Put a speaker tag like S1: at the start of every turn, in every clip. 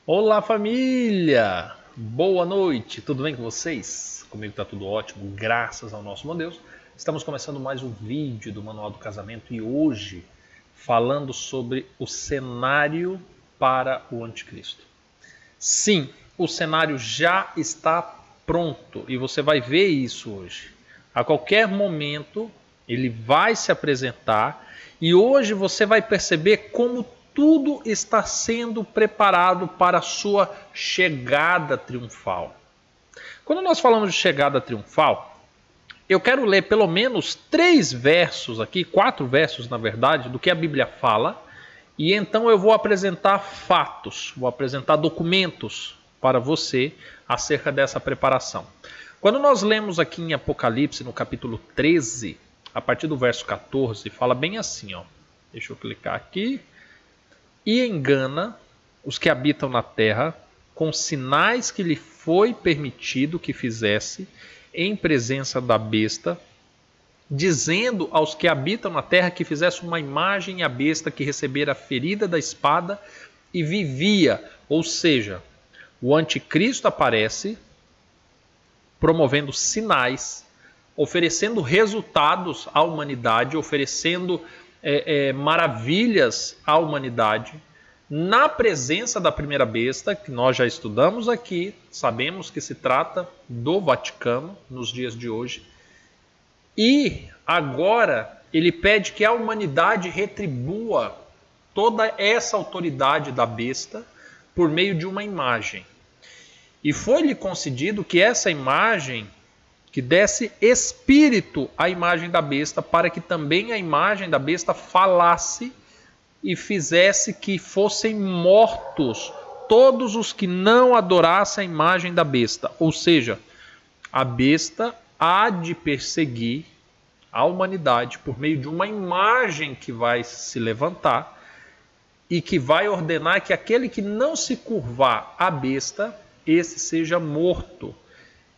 S1: Olá, família! Boa noite, tudo bem com vocês? Comigo tá tudo ótimo, graças ao nosso bom Deus. Estamos começando mais um vídeo do Manual do Casamento e hoje falando sobre o cenário para o anticristo. Sim, o cenário já está pronto e você vai ver isso hoje. A qualquer momento ele vai se apresentar e hoje você vai perceber como tudo está sendo preparado para a sua chegada triunfal. Quando nós falamos de chegada triunfal, eu quero ler pelo menos 3 versos aqui, 4 versos na verdade, do que a Bíblia fala, e então eu vou apresentar fatos, vou apresentar documentos para você acerca dessa preparação. Quando nós lemos aqui em Apocalipse, no capítulo 13, a partir do verso 14, fala bem assim, ó. Deixa eu clicar aqui. E engana os que habitam na terra com sinais que lhe foi permitido que fizesse em presença da besta, dizendo aos que habitam na terra que fizesse uma imagem à besta que recebera a ferida da espada e vivia. Ou seja, o anticristo aparece promovendo sinais, oferecendo resultados à humanidade, oferecendo maravilhas à humanidade, na presença da primeira besta, que nós já estudamos aqui, sabemos que se trata do Vaticano nos dias de hoje, e agora ele pede que a humanidade retribua toda essa autoridade da besta por meio de uma imagem. E foi-lhe concedido que essa imagem que desse espírito à imagem da besta, para que também a imagem da besta falasse e fizesse que fossem mortos todos os que não adorassem a imagem da besta. Ou seja, a besta há de perseguir a humanidade por meio de uma imagem que vai se levantar e que vai ordenar que aquele que não se curvar à besta, esse seja morto.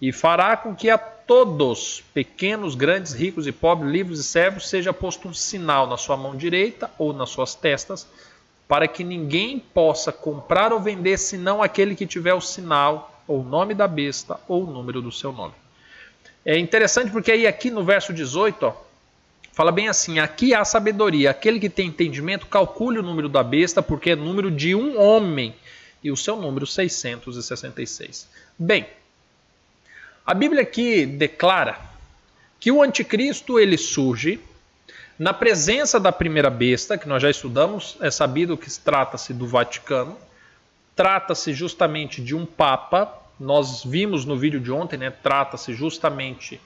S1: E fará com que a todos, pequenos, grandes, ricos e pobres, livres e servos, seja posto um sinal na sua mão direita ou nas suas testas, para que ninguém possa comprar ou vender, senão aquele que tiver o sinal, ou o nome da besta, ou o número do seu nome. É interessante porque aí aqui no verso 18, ó, fala bem assim, aqui há sabedoria, aquele que tem entendimento, calcule o número da besta, porque é número de um homem, e o seu número 666. Bem, a Bíblia aqui declara que o anticristo ele surge na presença da primeira besta, que nós já estudamos, é sabido que trata-se do Vaticano, trata-se justamente de um papa, nós vimos no vídeo de ontem, né? Trata-se justamente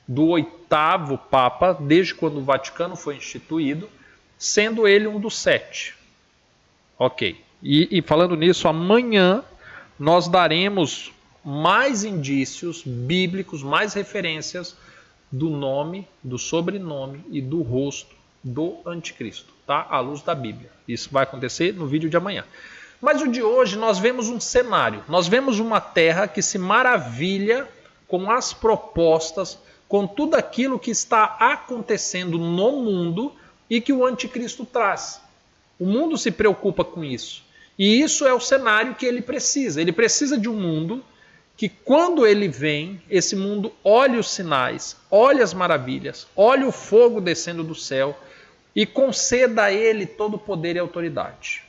S1: do 8º papa, desde quando o Vaticano foi instituído, sendo ele um dos 7. Ok, e falando nisso, amanhã nós daremos mais indícios bíblicos, mais referências do nome, do sobrenome e do rosto do anticristo, tá? À luz da Bíblia. Isso vai acontecer no vídeo de amanhã. Mas o de hoje nós vemos um cenário, nós vemos uma terra que se maravilha com as propostas, com tudo aquilo que está acontecendo no mundo e que o anticristo traz. O mundo se preocupa com isso. E isso é o cenário que ele precisa. Ele precisa de um mundo que quando ele vem, esse mundo olhe os sinais, olhe as maravilhas, olhe o fogo descendo do céu e conceda a ele todo o poder e autoridade.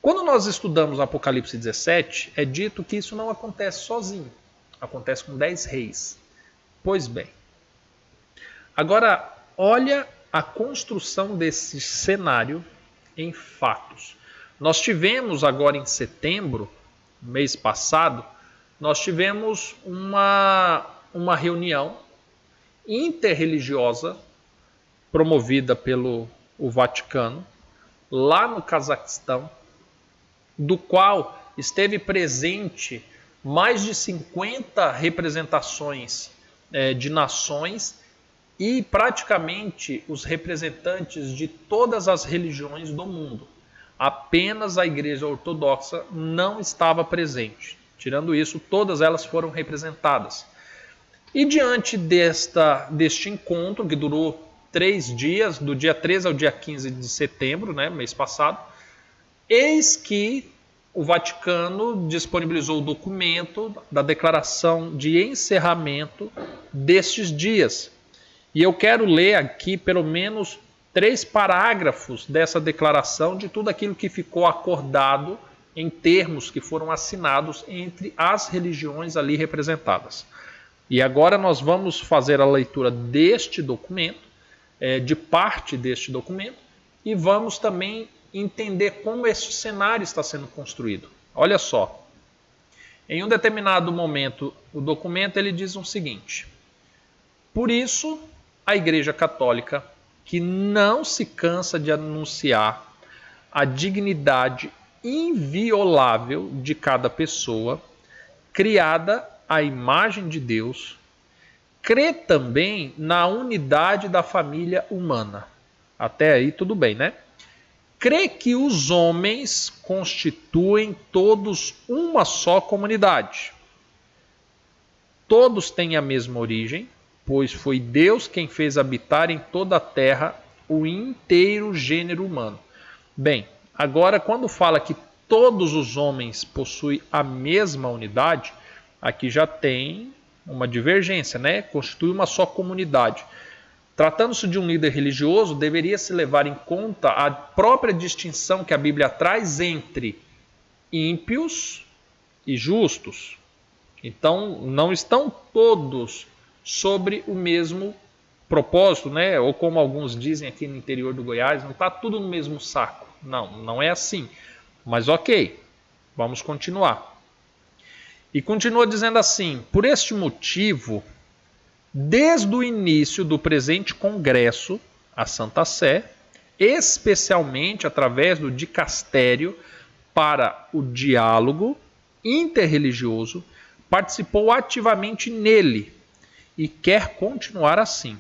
S1: Quando nós estudamos Apocalipse 17, é dito que isso não acontece sozinho, acontece com 10 reis. Pois bem, agora olha a construção desse cenário em fatos. Nós tivemos agora em setembro, mês passado, nós tivemos uma reunião interreligiosa promovida pelo Vaticano, lá no Cazaquistão, do qual esteve presente mais de 50 representações de nações e praticamente os representantes de todas as religiões do mundo. Apenas a Igreja Ortodoxa não estava presente. Tirando isso, todas elas foram representadas. E diante deste encontro, que durou 3 dias, do dia 13 ao dia 15 de setembro, né, mês passado, eis que o Vaticano disponibilizou o documento da declaração de encerramento destes dias. E eu quero ler aqui pelo menos 3 parágrafos dessa declaração de tudo aquilo que ficou acordado em termos que foram assinados entre as religiões ali representadas. E agora nós vamos fazer a leitura deste documento, de parte deste documento, e vamos também entender como este cenário está sendo construído. Olha só, em um determinado momento, o documento ele diz o seguinte: por isso, a Igreja Católica, que não se cansa de anunciar a dignidade inviolável de cada pessoa, criada à imagem de Deus, crê também na unidade da família humana. Até aí tudo bem, né? Crê que os homens constituem todos uma só comunidade. Todos têm a mesma origem, pois foi Deus quem fez habitar em toda a terra o inteiro gênero humano. Bem, agora quando fala que todos os homens possuem a mesma unidade, aqui já tem uma divergência, né? Constitui uma só comunidade. Tratando-se de um líder religioso, deveria se levar em conta a própria distinção que a Bíblia traz entre ímpios e justos. Então, não estão todos sobre o mesmo propósito, né? Ou como alguns dizem aqui no interior do Goiás, não está tudo no mesmo saco. Não, não é assim. Mas ok, vamos continuar. E continua dizendo assim: por este motivo, desde o início do presente congresso, a Santa Sé, especialmente através do dicastério para o diálogo interreligioso, participou ativamente nele e quer continuar assim.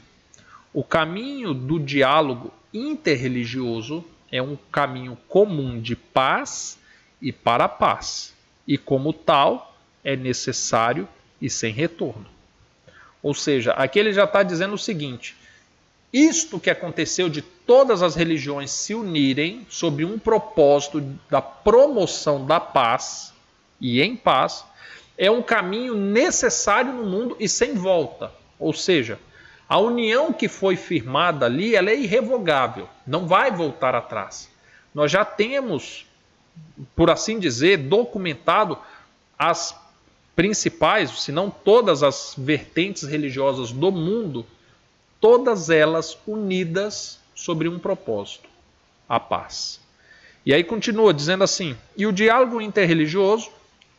S1: O caminho do diálogo interreligioso é um caminho comum de paz e para a paz, e como tal é necessário e sem retorno. Ou seja, aqui ele já está dizendo o seguinte: isto que aconteceu de todas as religiões se unirem sobre um propósito da promoção da paz e em paz, é um caminho necessário no mundo e sem volta. Ou seja, a união que foi firmada ali, ela é irrevogável, não vai voltar atrás. Nós já temos, por assim dizer, documentado as principais, se não todas as vertentes religiosas do mundo, todas elas unidas sobre um propósito, a paz. E aí continua dizendo assim: e o diálogo interreligioso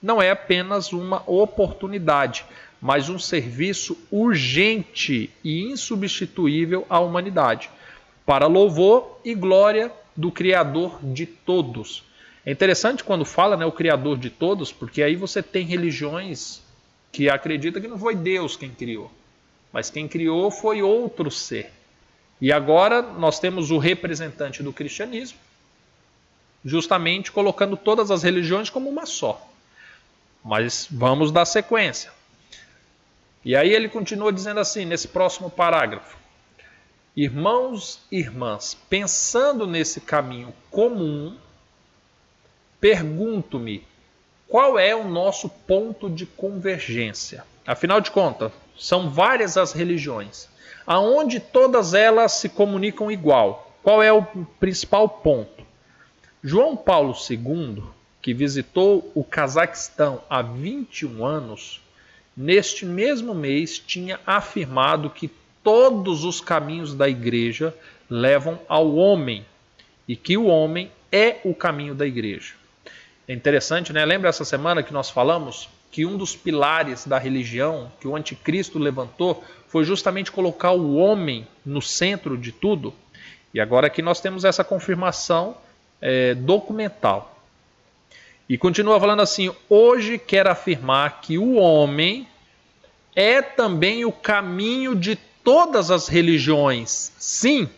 S1: não é apenas uma oportunidade, mas um serviço urgente e insubstituível à humanidade, para louvor e glória do Criador de todos. É interessante quando fala, né, o Criador de todos, porque aí você tem religiões que acreditam que não foi Deus quem criou, mas quem criou foi outro ser. E agora nós temos o representante do cristianismo, justamente colocando todas as religiões como uma só. Mas vamos dar sequência. E aí ele continua dizendo assim, nesse próximo parágrafo: irmãos e irmãs, pensando nesse caminho comum, pergunto-me, qual é o nosso ponto de convergência? Afinal de contas, são várias as religiões, aonde todas elas se comunicam igual. Qual é o principal ponto? João Paulo II, que visitou o Cazaquistão há 21 anos, neste mesmo mês tinha afirmado que todos os caminhos da igreja levam ao homem e que o homem é o caminho da igreja. É interessante, né? Lembra essa semana que nós falamos que um dos pilares da religião que o anticristo levantou foi justamente colocar o homem no centro de tudo? E agora aqui nós temos essa confirmação documental. E continua falando assim: hoje quero afirmar que o homem é também o caminho de todas as religiões. Sim,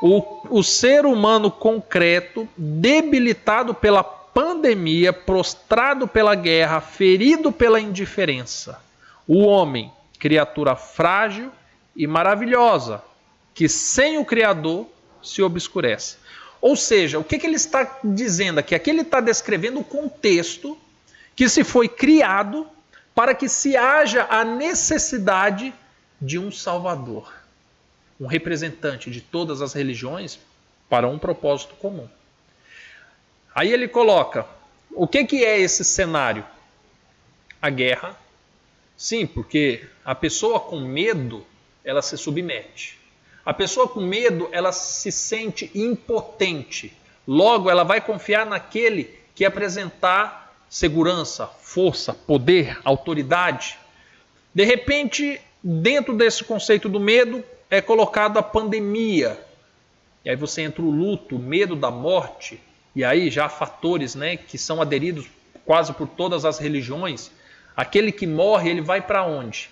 S1: o ser humano concreto, debilitado pela pandemia, prostrado pela guerra, ferido pela indiferença. O homem, criatura frágil e maravilhosa, que sem o Criador se obscurece. Ou seja, o que ele está dizendo aqui? Aqui ele está descrevendo o contexto que se foi criado para que se haja a necessidade de um Salvador, um representante de todas as religiões para um propósito comum. Aí ele coloca, o que é esse cenário? A guerra. Sim, porque a pessoa com medo, ela se submete. A pessoa com medo, ela se sente impotente. Logo, ela vai confiar naquele que apresentar segurança, força, poder, autoridade. De repente, dentro desse conceito do medo, é colocado a pandemia. E aí você entra o luto, o medo da morte. E aí já há fatores, né, que são aderidos quase por todas as religiões. Aquele que morre, ele vai para onde?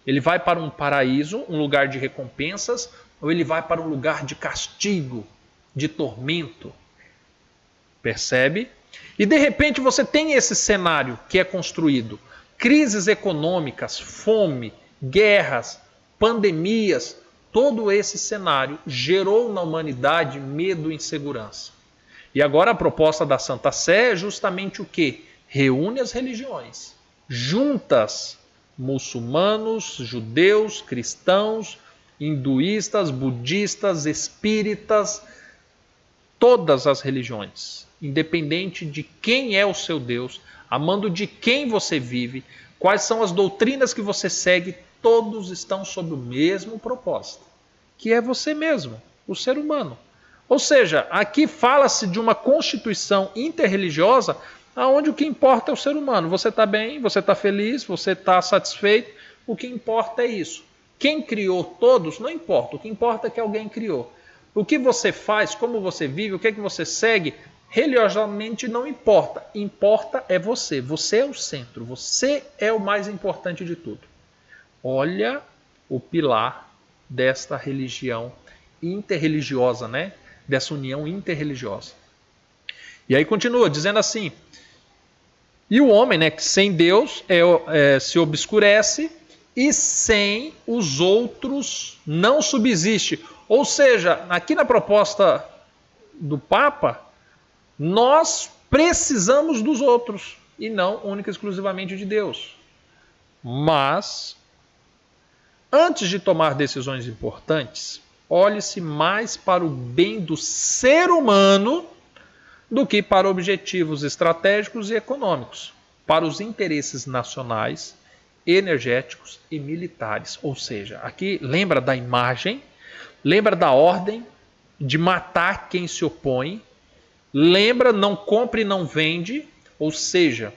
S1: Ele vai para um paraíso, um lugar de recompensas, ou ele vai para um lugar de castigo, de tormento? Percebe? E de repente você tem esse cenário que é construído. Crises econômicas, fome, guerras, pandemias. Todo esse cenário gerou na humanidade medo e insegurança. E agora a proposta da Santa Sé é justamente o quê? Reúne as religiões, juntas, muçulmanos, judeus, cristãos, hinduístas, budistas, espíritas, todas as religiões, independente de quem é o seu Deus, amando de quem você vive, quais são as doutrinas que você segue, todos estão sob o mesmo propósito, que é você mesmo, o ser humano. Ou seja, aqui fala-se de uma constituição interreligiosa onde o que importa é o ser humano. Você está bem, você está feliz, você está satisfeito, o que importa é isso. Quem criou todos, não importa, o que importa é que alguém criou. O que você faz, como você vive, o que é que você segue, religiosamente não importa. Importa é você, você é o centro, você é o mais importante de tudo. Olha o pilar desta religião interreligiosa, né? Dessa união interreligiosa. E aí continua dizendo assim, e o homem, né, que sem Deus se obscurece e sem os outros não subsiste. Ou seja, aqui na proposta do Papa, nós precisamos dos outros e não única e exclusivamente de Deus. Mas, antes de tomar decisões importantes, olhe-se mais para o bem do ser humano do que para objetivos estratégicos e econômicos, para os interesses nacionais, energéticos e militares. Ou seja, aqui lembra da imagem, lembra da ordem de matar quem se opõe, lembra não compre e não vende, ou seja,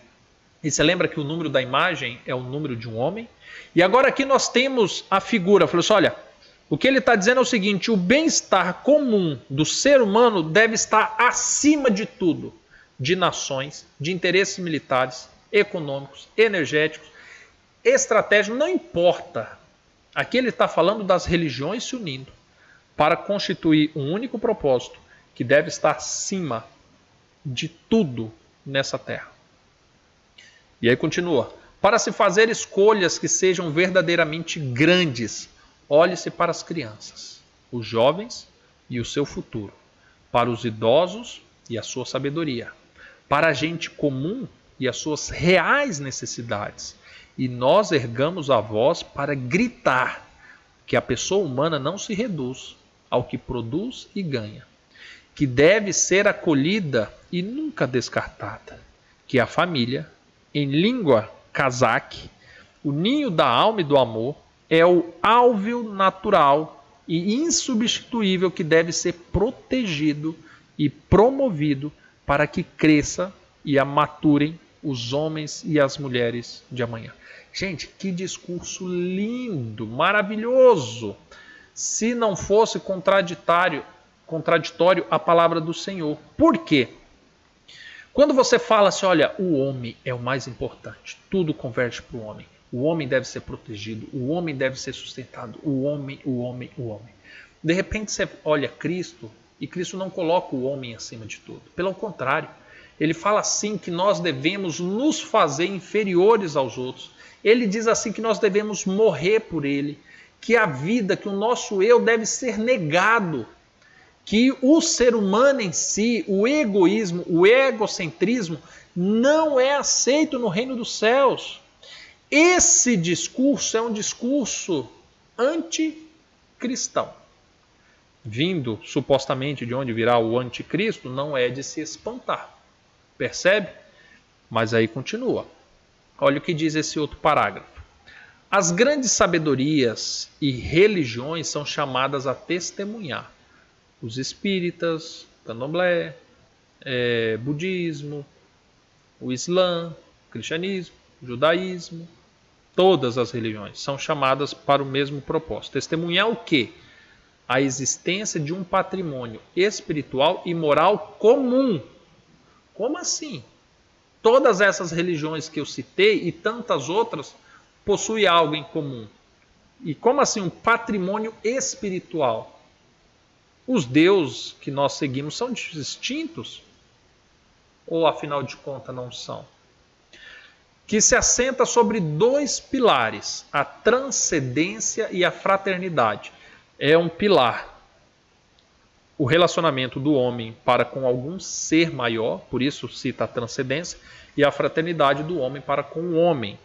S1: e você lembra que o número da imagem é o número de um homem? E agora aqui nós temos a figura, falou assim, olha, o que ele está dizendo é o seguinte, o bem-estar comum do ser humano deve estar acima de tudo, de nações, de interesses militares, econômicos, energéticos, estratégicos, não importa. Aqui ele está falando das religiões se unindo para constituir um único propósito que deve estar acima de tudo nessa terra. E aí continua, para se fazer escolhas que sejam verdadeiramente grandes, olhe-se para as crianças, os jovens e o seu futuro, para os idosos e a sua sabedoria, para a gente comum e as suas reais necessidades. E nós ergamos a voz para gritar que a pessoa humana não se reduz ao que produz e ganha, que deve ser acolhida e nunca descartada, que a família, em língua cazaque, o ninho da alma e do amor, é o alvéolo natural e insubstituível que deve ser protegido e promovido para que cresça e amaturem os homens e as mulheres de amanhã. Gente, que discurso lindo, maravilhoso! Se não fosse contraditório à palavra do Senhor. Por quê? Quando você fala assim, olha, o homem é o mais importante, tudo converge para o homem. O homem deve ser protegido, o homem deve ser sustentado, o homem. De repente você olha Cristo e Cristo não coloca o homem acima de tudo. Pelo contrário, ele fala assim que nós devemos nos fazer inferiores aos outros. Ele diz assim que nós devemos morrer por ele, que a vida, que o nosso eu deve ser negado, que o ser humano em si, o egoísmo, o egocentrismo, não é aceito no reino dos céus. Esse discurso é um discurso anticristão. Vindo supostamente de onde virá o anticristo, não é de se espantar. Percebe? Mas aí continua. Olha o que diz esse outro parágrafo. As grandes sabedorias e religiões são chamadas a testemunhar. Os espíritas, candomblé, budismo, o islã, o cristianismo, o judaísmo, todas as religiões são chamadas para o mesmo propósito. Testemunhar o quê? A existência de um patrimônio espiritual e moral comum. Como assim? Todas essas religiões que eu citei e tantas outras possuem algo em comum. E como assim um patrimônio espiritual? Os deuses que nós seguimos são distintos? Ou afinal de contas não são? Que se assenta sobre dois pilares, a transcendência e a fraternidade. É um pilar. O relacionamento do homem para com algum ser maior, por isso cita a transcendência, e a fraternidade do homem para com o homem.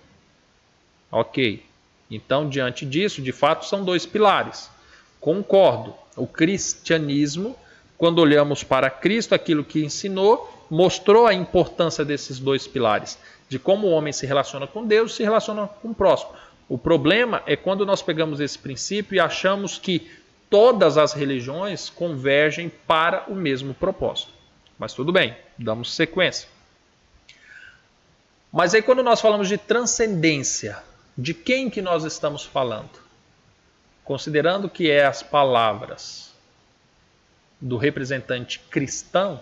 S1: Ok. Então, diante disso, de fato, são dois pilares. Concordo. O cristianismo, quando olhamos para Cristo, aquilo que ensinou, mostrou a importância desses dois pilares, de como o homem se relaciona com Deus e se relaciona com o próximo. O problema é quando nós pegamos esse princípio e achamos que todas as religiões convergem para o mesmo propósito. Mas tudo bem, damos sequência. Mas aí quando nós falamos de transcendência, de quem que nós estamos falando? Considerando que as palavras do representante cristão,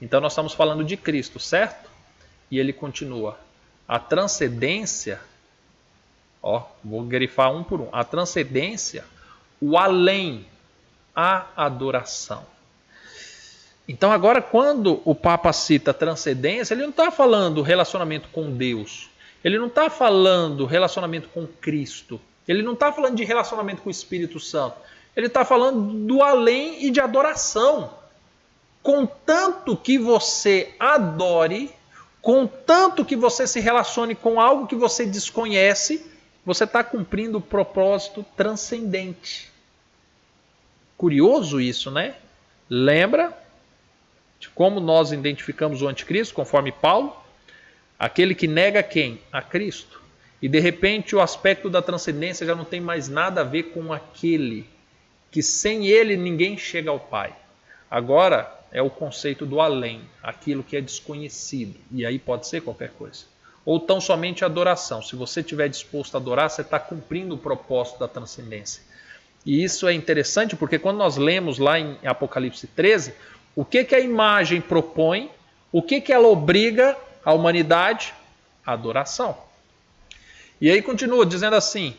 S1: então nós estamos falando de Cristo, certo? E ele continua. A transcendência, vou grifar um por um. A transcendência, o além, a adoração. Então agora quando o Papa cita transcendência, ele não está falando relacionamento com Deus. Ele não está falando relacionamento com Cristo. Ele não está falando de relacionamento com o Espírito Santo. Ele está falando do além e de adoração. Contanto que você adore, contanto que você se relacione com algo que você desconhece, você está cumprindo o propósito transcendente. Curioso isso, né? Lembra de como nós identificamos o anticristo, conforme Paulo? Aquele que nega quem? A Cristo. E de repente o aspecto da transcendência já não tem mais nada a ver com aquele que sem ele ninguém chega ao Pai. Agora é o conceito do além, aquilo que é desconhecido. E aí pode ser qualquer coisa. Ou tão somente adoração. Se você estiver disposto a adorar, você está cumprindo o propósito da transcendência. E isso é interessante porque quando nós lemos lá em Apocalipse 13, o que a imagem propõe, o que ela obriga a humanidade? A adoração. E aí continua dizendo assim,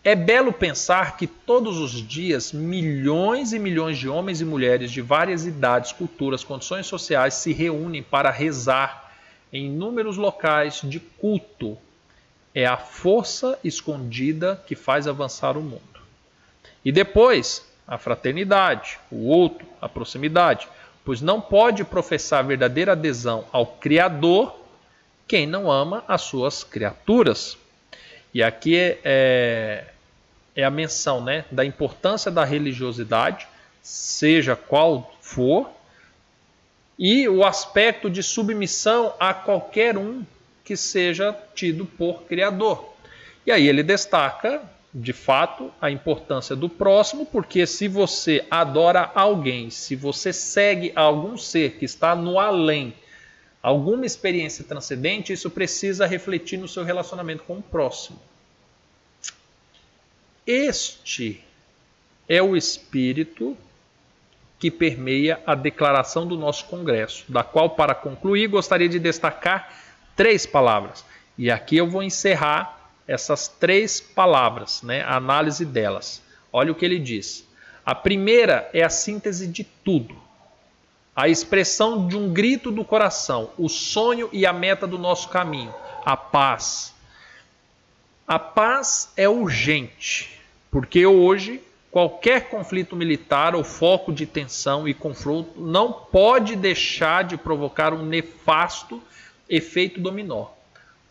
S1: é belo pensar que todos os dias milhões e milhões de homens e mulheres de várias idades, culturas, condições sociais se reúnem para rezar em inúmeros locais de culto. É a força escondida que faz avançar o mundo. E depois, a fraternidade, o outro, a proximidade, pois não pode professar verdadeira adesão ao Criador quem não ama as suas criaturas. E aqui é a menção, né, da importância da religiosidade, seja qual for, e o aspecto de submissão a qualquer um que seja tido por Criador. E aí ele destaca, de fato, a importância do próximo, porque se você adora alguém, se você segue algum ser que está no além, alguma experiência transcendente, isso precisa refletir no seu relacionamento com o próximo. Este é o espírito que permeia a declaração do nosso congresso, da qual, para concluir, gostaria de destacar 3 palavras. E aqui eu vou encerrar essas 3 palavras, né, a análise delas. Olha o que ele diz. A primeira é a síntese de tudo. A expressão de um grito do coração, o sonho e a meta do nosso caminho, a paz. A paz é urgente, porque hoje qualquer conflito militar ou foco de tensão e confronto não pode deixar de provocar um nefasto efeito dominó,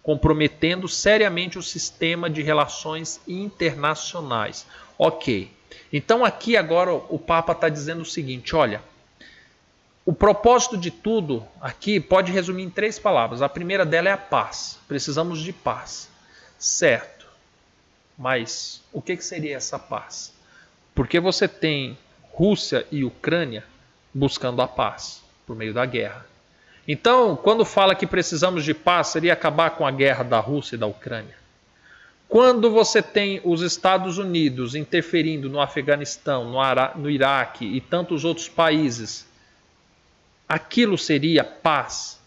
S1: comprometendo seriamente o sistema de relações internacionais. Ok, então aqui agora o Papa está dizendo o seguinte, olha, o propósito de tudo aqui pode resumir em 3 palavras. A primeira dela é a paz. Precisamos de paz. Certo. Mas o que seria essa paz? Porque você tem Rússia e Ucrânia buscando a paz por meio da guerra. Então, quando fala que precisamos de paz, seria acabar com a guerra da Rússia e da Ucrânia. Quando você tem os Estados Unidos interferindo no Afeganistão, no Iraque e tantos outros países, aquilo seria paz.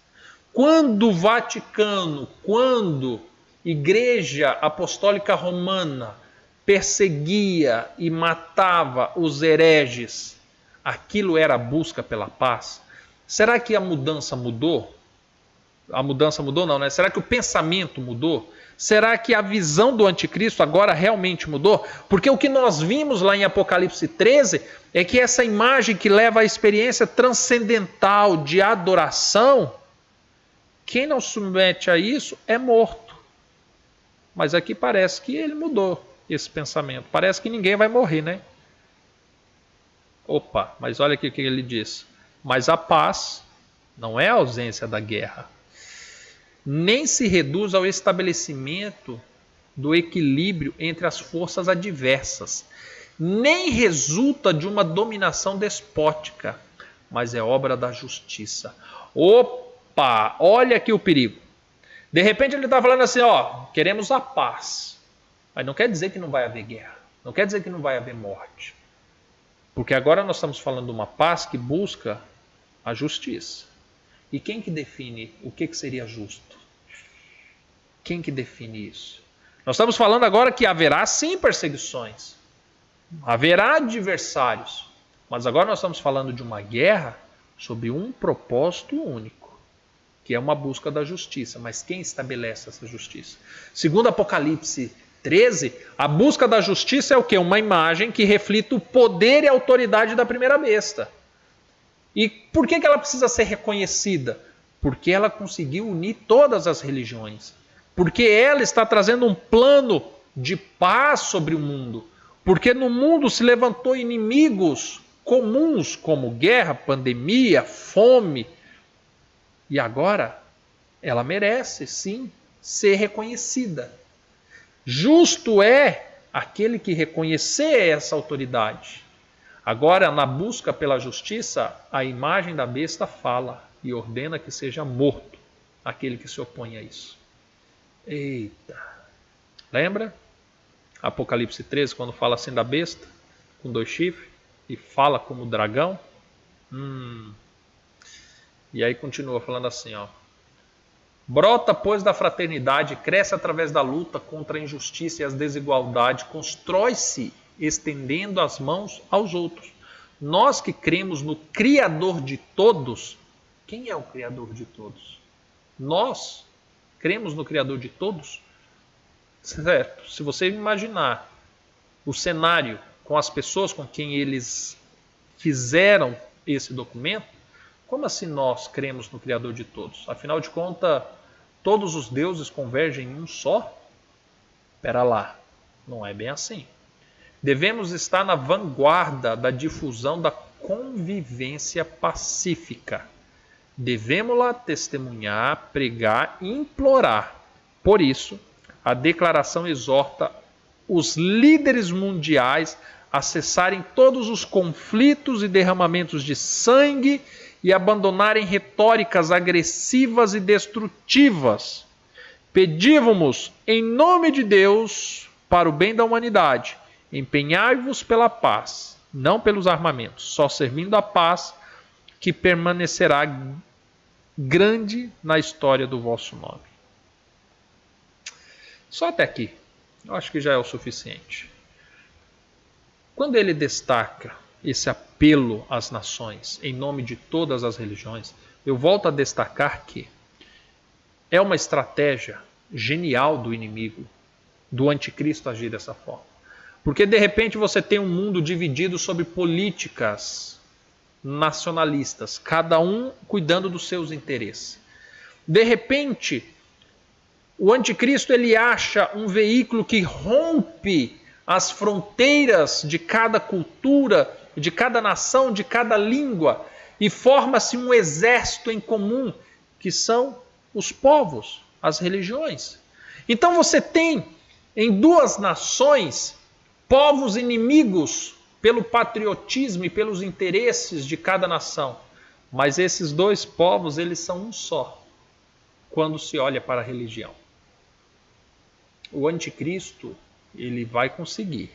S1: Quando o Vaticano, quando Igreja Apostólica Romana perseguia e matava os hereges, aquilo era a busca pela paz? Será que a mudança mudou? A mudança mudou não, né? Será que o pensamento mudou? Será que a visão do anticristo agora realmente mudou? Porque o que nós vimos lá em Apocalipse 13 é que essa imagem que leva à experiência transcendental de adoração, quem não submete a isso é morto. Mas aqui parece que ele mudou esse pensamento. Parece que ninguém vai morrer, né? Opa, mas olha aqui o que ele diz. Mas a paz não é a ausência da guerra, nem se reduz ao estabelecimento do equilíbrio entre as forças adversas, nem resulta de uma dominação despótica, mas é obra da justiça. Opa, olha aqui o perigo. De repente ele está falando assim, ó, queremos a paz. Mas não quer dizer que não vai haver guerra, não quer dizer que não vai haver morte. Porque agora nós estamos falando de uma paz que busca a justiça. E quem que define o que seria justo? Quem que define isso? Nós estamos falando agora que haverá sim perseguições, haverá adversários, mas agora nós estamos falando de uma guerra sob um propósito único, que é uma busca da justiça. Mas quem estabelece essa justiça? Segundo Apocalipse 13, a busca da justiça é o quê? Uma imagem que reflita o poder e a autoridade da primeira besta. E por que ela precisa ser reconhecida? Porque ela conseguiu unir todas as religiões. Porque ela está trazendo um plano de paz sobre o mundo. Porque no mundo se levantou inimigos comuns como guerra, pandemia, fome. E agora ela merece, sim, ser reconhecida. Justo é aquele que reconhecer essa autoridade. Agora, na busca pela justiça, a imagem da besta fala e ordena que seja morto aquele que se opõe a isso. Eita! Lembra? Apocalipse 13, quando fala assim da besta, com 2 chifres, e fala como dragão? E aí continua falando assim, ó. Brota, pois, da fraternidade, cresce através da luta contra a injustiça e as desigualdades, constrói-se estendendo as mãos aos outros. Nós que cremos no Criador de todos, quem é o Criador de todos? Nós cremos no Criador de todos? Certo, se você imaginar o cenário com as pessoas com quem eles fizeram esse documento, como assim nós cremos no Criador de todos? Afinal de contas, todos os deuses convergem em um só? Espera lá, não é bem assim. Devemos estar na vanguarda da difusão da convivência pacífica. Devemos-la testemunhar, pregar e implorar. Por isso, a declaração exorta os líderes mundiais a cessarem todos os conflitos e derramamentos de sangue e abandonarem retóricas agressivas e destrutivas. Pedívamos, em nome de Deus, para o bem da humanidade, empenhai-vos pela paz, não pelos armamentos, só servindo a paz que permanecerá grande na história do vosso nome. Só até aqui. Eu acho que já é o suficiente. Quando ele destaca esse apelo às nações, em nome de todas as religiões, eu volto a destacar que é uma estratégia genial do inimigo, do anticristo agir dessa forma. Porque de repente você tem um mundo dividido sobre políticas nacionalistas, cada um cuidando dos seus interesses. De repente, o anticristo ele acha um veículo que rompe as fronteiras de cada cultura, de cada nação, de cada língua, e forma-se um exército em comum, que são os povos, as religiões. Então você tem em duas nações povos inimigos pelo patriotismo e pelos interesses de cada nação. Mas esses dois povos, eles são um só, quando se olha para a religião. O anticristo, ele vai conseguir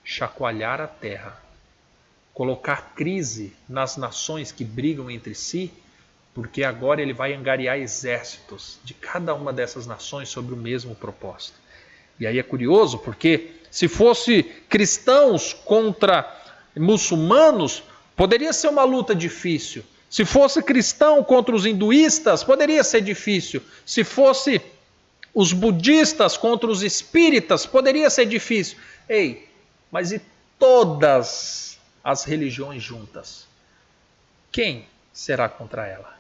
S1: chacoalhar a terra, colocar crise nas nações que brigam entre si, porque agora ele vai angariar exércitos de cada uma dessas nações sobre o mesmo propósito. E aí é curioso, porque se fosse cristãos contra muçulmanos, poderia ser uma luta difícil. Se fosse cristão contra os hinduístas, poderia ser difícil. Se fosse os budistas contra os espíritas, poderia ser difícil. Ei, mas e todas as religiões juntas? Quem será contra ela?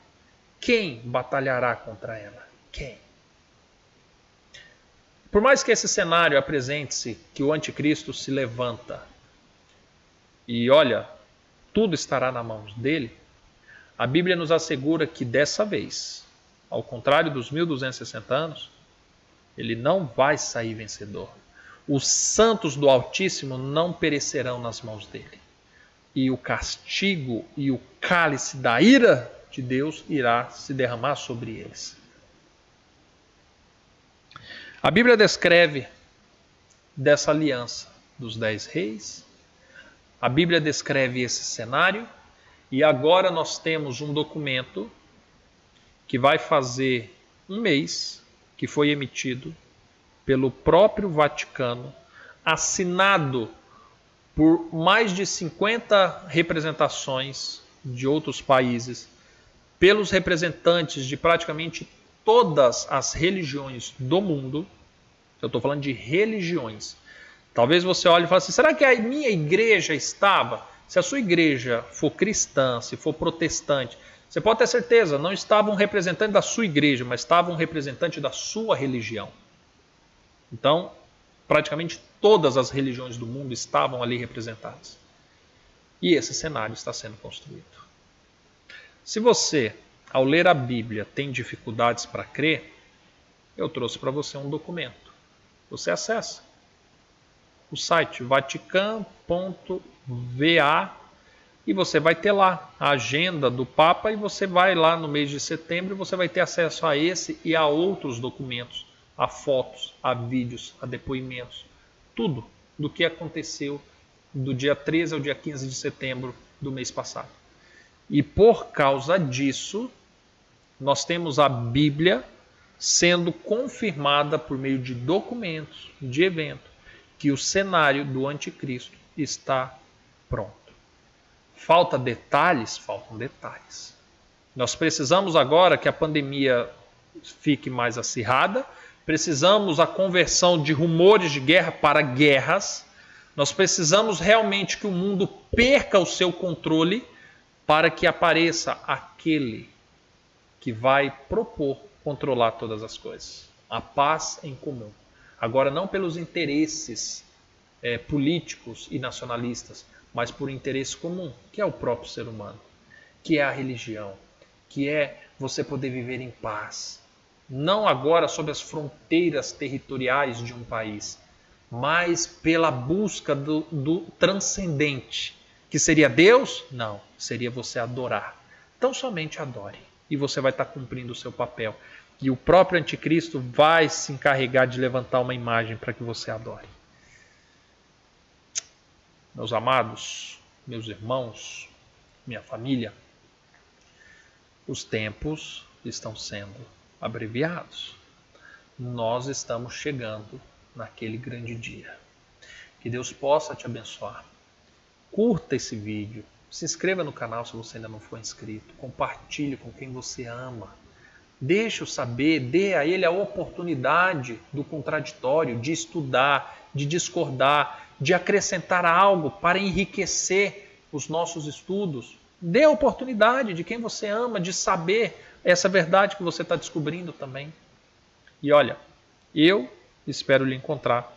S1: Quem batalhará contra ela? Quem? Por mais que esse cenário apresente-se que o anticristo se levanta e olha, tudo estará nas mãos dele, a Bíblia nos assegura que dessa vez, ao contrário dos 1260 anos, ele não vai sair vencedor. Os santos do Altíssimo não perecerão nas mãos dele. E o castigo e o cálice da ira de Deus irá se derramar sobre eles. A Bíblia descreve dessa aliança dos 10 reis. A Bíblia descreve esse cenário. E agora nós temos um documento que vai fazer um mês que foi emitido pelo próprio Vaticano, assinado por mais de 50 representações de outros países, pelos representantes de praticamente todas as religiões do mundo. Eu estou falando de religiões. Talvez você olhe e fale assim, será que a minha igreja estava? Se a sua igreja for cristã, se for protestante, você pode ter certeza, não estava um representante da sua igreja, mas estava um representante da sua religião. Então, praticamente todas as religiões do mundo estavam ali representadas. E esse cenário está sendo construído. Se você, ao ler a Bíblia, tem dificuldades para crer, eu trouxe para você um documento. Você acessa o site vatican.va e você vai ter lá a agenda do Papa e você vai lá no mês de setembro e você vai ter acesso a esse e a outros documentos, a fotos, a vídeos, a depoimentos, tudo do que aconteceu do dia 13 ao dia 15 de setembro do mês passado. E por causa disso, nós temos a Bíblia sendo confirmada por meio de documentos, de evento, que o cenário do anticristo está pronto. Faltam detalhes? Nós precisamos agora que a pandemia fique mais acirrada, precisamos a conversão de rumores de guerra para guerras, nós precisamos realmente que o mundo perca o seu controle para que apareça aquele que vai propor controlar todas as coisas. A paz em comum. Agora não pelos interesses políticos e nacionalistas, mas por interesse comum, que é o próprio ser humano, que é a religião, que é você poder viver em paz. Não agora sob as fronteiras territoriais de um país, mas pela busca do transcendente, que seria Deus? Não, seria você adorar. Então somente adore e você vai estar cumprindo o seu papel. E o próprio anticristo vai se encarregar de levantar uma imagem para que você adore. Meus amados, meus irmãos, minha família, os tempos estão sendo abreviados. Nós estamos chegando naquele grande dia. Que Deus possa te abençoar. Curta esse vídeo, se inscreva no canal se você ainda não for inscrito, compartilhe com quem você ama. Deixe-o saber, dê a ele a oportunidade do contraditório, de estudar, de discordar, de acrescentar algo para enriquecer os nossos estudos. Dê a oportunidade de quem você ama de saber essa verdade que você está descobrindo também. E olha, eu espero lhe encontrar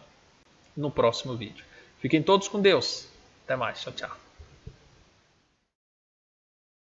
S1: no próximo vídeo. Fiquem todos com Deus. Até mais. Tchau, tchau.